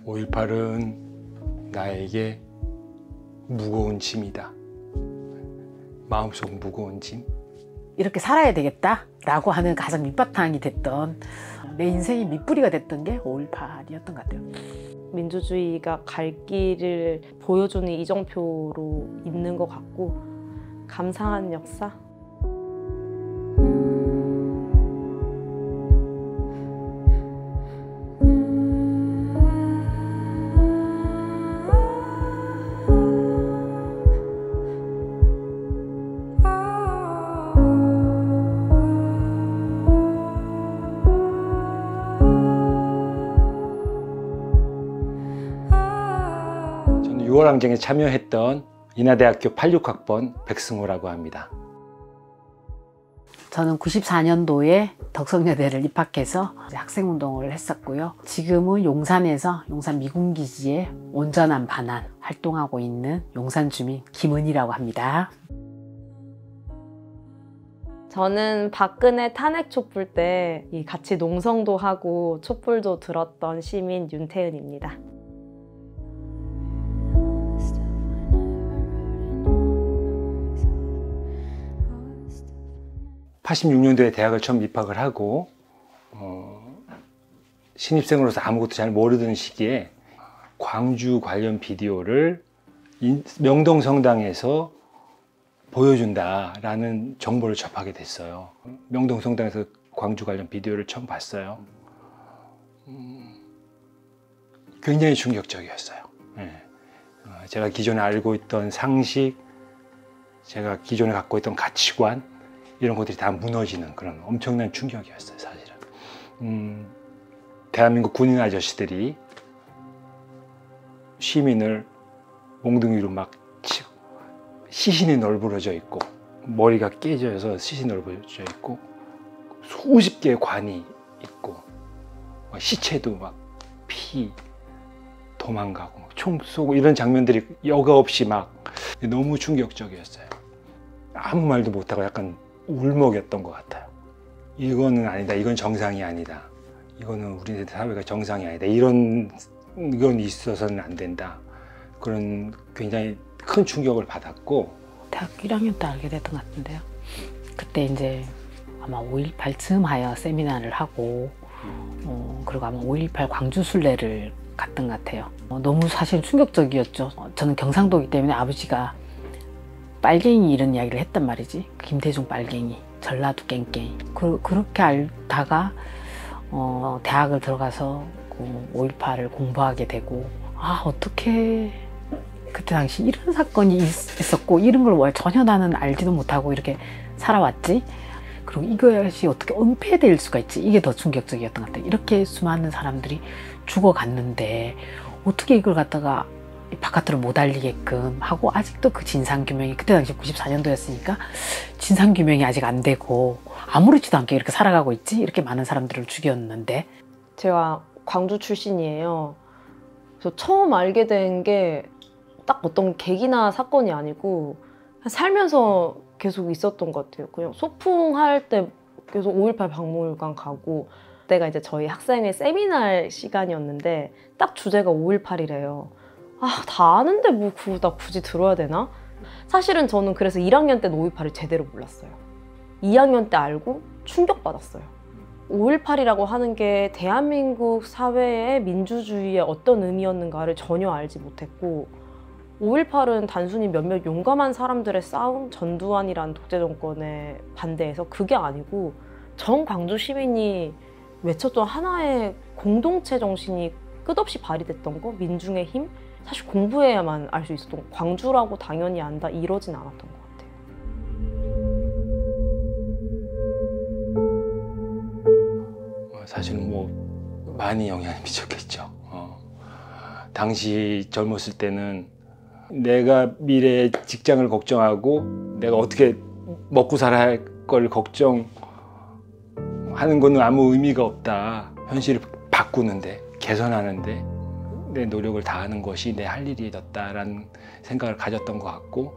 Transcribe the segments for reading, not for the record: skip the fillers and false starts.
5.18은 나에게 무거운 짐이다. 마음속 무거운 짐. 이렇게 살아야 되겠다 라고 하는 가장 밑바탕이 됐던, 내 인생의 밑뿌리가 됐던 게 5.18이었던 것 같아요. 민주주의가 갈 길을 보여주는 이정표로 있는 것 같고, 감사한 역사? 저는 6월 항쟁에 참여했던 인하대학교 86학번 백승호라고 합니다. 저는 94년도에 덕성여대를 입학해서 학생운동을 했었고요. 지금은 용산에서 용산 미군기지에 온전한 반환 활동하고 있는 용산주민 김은희라고 합니다. 저는 박근혜 탄핵 촛불 때 같이 농성도 하고 촛불도 들었던 시민 윤태은입니다. 86년도에 대학을 처음 입학을 하고 신입생으로서 아무것도 잘 모르던 시기에 광주 관련 비디오를 명동성당에서 보여준다라는 정보를 접하게 됐어요. 명동성당에서 광주 관련 비디오를 처음 봤어요. 굉장히 충격적이었어요. 네. 제가 기존에 알고 있던 상식, 제가 기존에 갖고 있던 가치관, 이런 것들이 다 무너지는 그런 엄청난 충격이었어요, 사실은. 대한민국 군인 아저씨들이 시민을 몽둥이로 막 치고, 시신이 널브러져 있고, 머리가 깨져서 시신이 널브러져 있고, 수십 개의 관이 있고, 시체도 막 피 도망가고, 총 쏘고, 이런 장면들이 여과 없이 막 너무 충격적이었어요. 아무 말도 못하고 약간 울먹였던 것 같아요. 이거는 아니다. 이건 정상이 아니다. 이거는 우리 사회가 정상이 아니다. 이건 있어서는 안 된다. 그런 굉장히 큰 충격을 받았고, 대학교 1학년 때 알게 됐던 것 같은데요. 그때 이제 아마 5.18 즈음하여 세미나를 하고 그리고 아마 5.18 광주 순례를 갔던 것 같아요. 너무 사실 충격적이었죠. 저는 경상도이기 때문에 아버지가 빨갱이 이런 이야기를 했단 말이지. 김대중 빨갱이, 전라도 깽깽이. 그렇게 알다가 대학을 들어가서 5.18을 공부하게 되고, 아, 어떻게 그때 당시 이런 사건이 있었고 이런 걸 전혀 나는 알지도 못하고 이렇게 살아왔지. 그리고 이것이 어떻게 은폐될 수가 있지. 이게 더 충격적이었던 것 같아요. 이렇게 수많은 사람들이 죽어갔는데 어떻게 이걸 갖다가 바깥으로 못 알리게끔 하고, 아직도 그 진상규명이, 그때 당시 94년도였으니까 진상규명이 아직 안 되고 아무렇지도 않게 이렇게 살아가고 있지. 이렇게 많은 사람들을 죽였는데. 제가 광주 출신이에요. 그래서 처음 알게 된 게 딱 어떤 계기나 사건이 아니고 살면서 계속 있었던 것 같아요. 그냥 소풍할 때 계속 5.18 박물관 가고, 그때가 이제 저희 학생회 세미나 시간이었는데 딱 주제가 5.18이래요. 아, 다 아는데 뭐 나 굳이 들어야 되나? 사실은 저는 그래서 1학년 때는 5.18을 제대로 몰랐어요. 2학년 때 알고 충격받았어요. 5.18이라고 하는 게 대한민국 사회의 민주주의의 어떤 의미였는가를 전혀 알지 못했고, 5.18은 단순히 몇몇 용감한 사람들의 싸움, 전두환이란 독재 정권에 반대해서 그게 아니고 전 광주 시민이 외쳤던 하나의 공동체 정신이 끝없이 발휘됐던 거, 민중의 힘? 사실 공부해야만 알 수 있었던, 광주라고 당연히 안다 이러진 않았던 것 같아요. 사실은 뭐 많이 영향을 미쳤겠죠. 당시 젊었을 때는 내가 미래의 직장을 걱정하고 내가 어떻게 먹고 살아야 할 걸 걱정하는 거는 아무 의미가 없다. 현실을 바꾸는데, 개선하는데 내 노력을 다하는 것이 내 할 일이었다라는 생각을 가졌던 것 같고,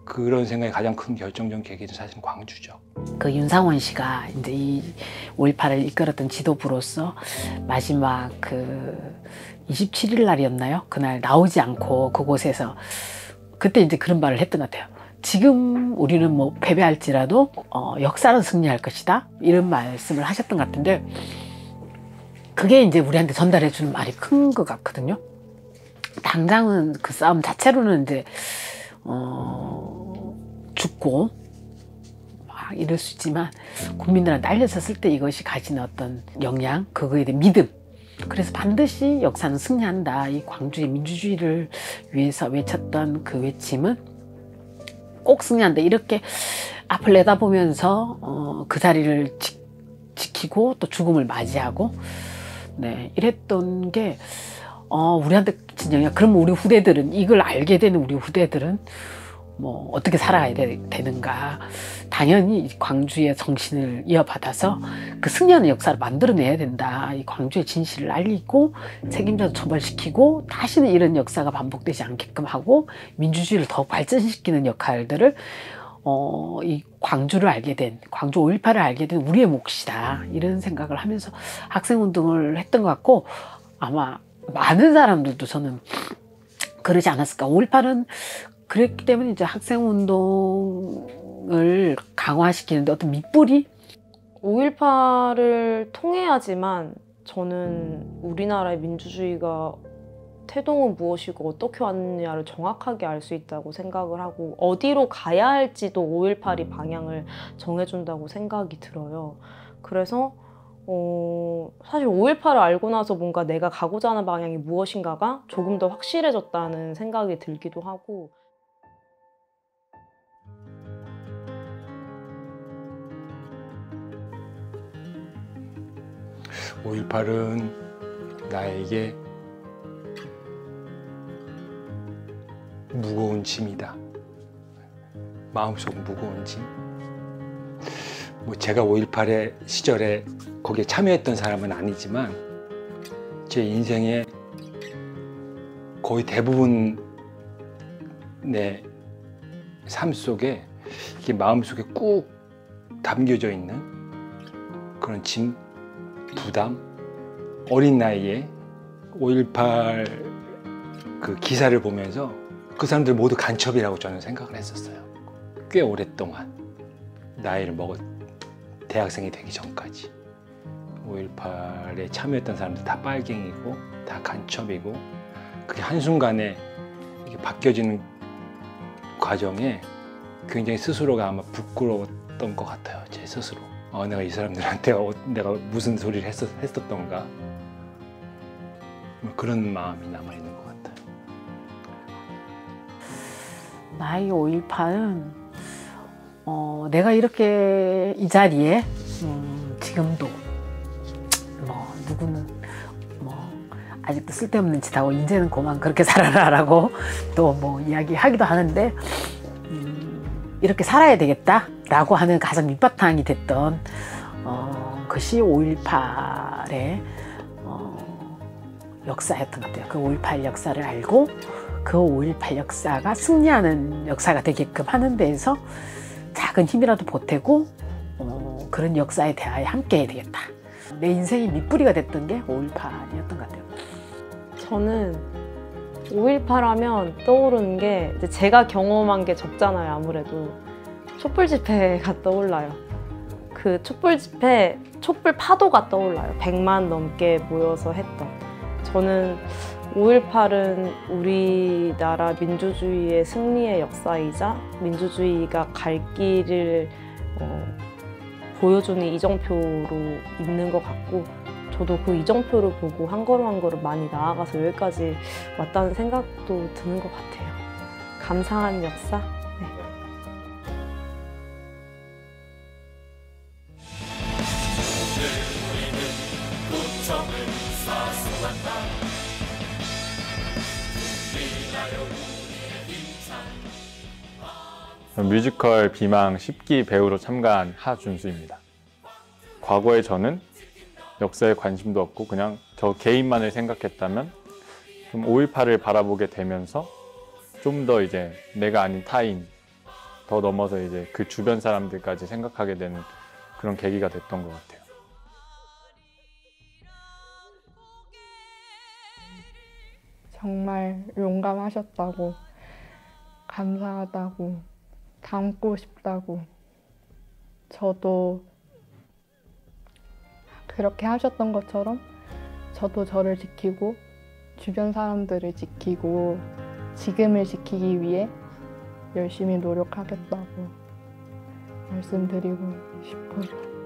그런 생각이 가장 큰 결정적 계기는 사실 광주죠. 그 윤상원 씨가 이제 이 5.18을 이끌었던 지도부로서 마지막 그 27일 날이었나요? 그날 나오지 않고 그곳에서 그때 이제 그런 말을 했던 것 같아요. 지금 우리는 뭐 패배할지라도 역사는 승리할 것이다. 이런 말씀을 하셨던 것 같은데 그게 이제 우리한테 전달해 주는 말이 큰 것 같거든요. 당장은 그 싸움 자체로는 이제 죽고 막 이럴 수 있지만 국민들한테 알려졌을 때 이것이 가진 어떤 영향, 그거에 대한 믿음. 그래서 반드시 역사는 승리한다. 이 광주의 민주주의를 위해서 외쳤던 그 외침은 꼭 승리한다. 이렇게 앞을 내다보면서 그 자리를 지키고 또 죽음을 맞이하고 네, 이랬던 게 우리한테 진짜 영향. 그럼 우리 후대들은 이걸 알게 되는 우리 후대들은 뭐 어떻게 살아야 되는가. 당연히 광주의 정신을 이어받아서 그 승리하는 역사를 만들어내야 된다. 이 광주의 진실을 알리고 책임자도 처벌시키고 다시는 이런 역사가 반복되지 않게끔 하고 민주주의를 더 발전시키는 역할들을 이 광주를 알게 된, 광주 5.18을 알게 된 우리의 몫이다. 이런 생각을 하면서 학생운동을 했던 것 같고 아마 많은 사람들도 저는 그러지 않았을까. 5.18은 그랬기 때문에 이제 학생운동을 강화시키는데 어떤 밑뿌리? 5.18을 통해야지만 저는 우리나라의 민주주의가 태동은 무엇이고 어떻게 왔느냐를 정확하게 알 수 있다고 생각을 하고 어디로 가야 할지도 5.18이 방향을 정해준다고 생각이 들어요. 그래서 사실 5.18을 알고 나서 뭔가 내가 가고자 하는 방향이 무엇인가가 조금 더 확실해졌다는 생각이 들기도 하고 5.18은 나에게 무거운 짐이다. 마음속 무거운 짐. 뭐 제가 5.18의 시절에 거기에 참여했던 사람은 아니지만 제 인생의 거의 대부분 내 삶 속에 이게 마음속에 꾹 담겨져 있는 그런 짐, 부담. 어린 나이에 5.18 그 기사를 보면서 그 사람들 모두 간첩이라고 저는 생각을 했었어요. 꽤 오랫동안 나이를 먹었 대학생이 되기 전까지 5.18에 참여했던 사람들 다 빨갱이고 다 간첩이고 그게 한순간에 이게 바뀌어지는 과정에 굉장히 스스로가 아마 부끄러웠던 것 같아요. 제 스스로. 내가 이 사람들한테 내가 무슨 소리를 했었던가 그런 마음이 남아있는 것 같아요. 나의 5.18은 내가 이렇게 이 자리에 지금도 뭐 누구는 뭐 아직도 쓸데없는 짓 하고 이제는 그만 그렇게 살아라라고 또 뭐 이야기하기도 하는데 이렇게 살아야 되겠다라고 하는 가장 밑바탕이 됐던 것이 5.18의 역사였던 것 같아요. 그 5.18 역사를 알고 그 5.18 역사가 승리하는 역사가 되게끔 하는 데에서 작은 힘이라도 보태고 그런 역사에 대하여 함께 해야 되겠다. 내 인생의 밑뿌리가 됐던 게 5.18이었던 것 같아요. 저는 5.18 하면 떠오르는 게 이제 제가 경험한 게 적잖아요. 아무래도 촛불 집회가 떠올라요. 그 촛불 집회, 촛불 파도가 떠올라요. 100만 넘게 모여서 했던. 저는 5.18은 우리나라 민주주의의 승리의 역사이자 민주주의가 갈 길을 보여주는 이정표로 있는 것 같고 저도 그 이정표를 보고 한 걸음 한 걸음 많이 나아가서 여기까지 왔다는 생각도 드는 것 같아요. 감사한 역사? 네. 뮤지컬 비망 10기 배우로 참가한 하준수입니다. 과거에 저는 역사에 관심도 없고 그냥 저 개인만을 생각했다면 좀 5.18을 바라보게 되면서 좀 더 이제 내가 아닌 타인, 더 넘어서 이제 그 주변 사람들까지 생각하게 되는 그런 계기가 됐던 것 같아요. 정말 용감하셨다고, 감사하다고, 닮고 싶다고, 저도 그렇게 하셨던 것처럼 저도 저를 지키고 주변 사람들을 지키고 지금을 지키기 위해 열심히 노력하겠다고 말씀드리고 싶어요.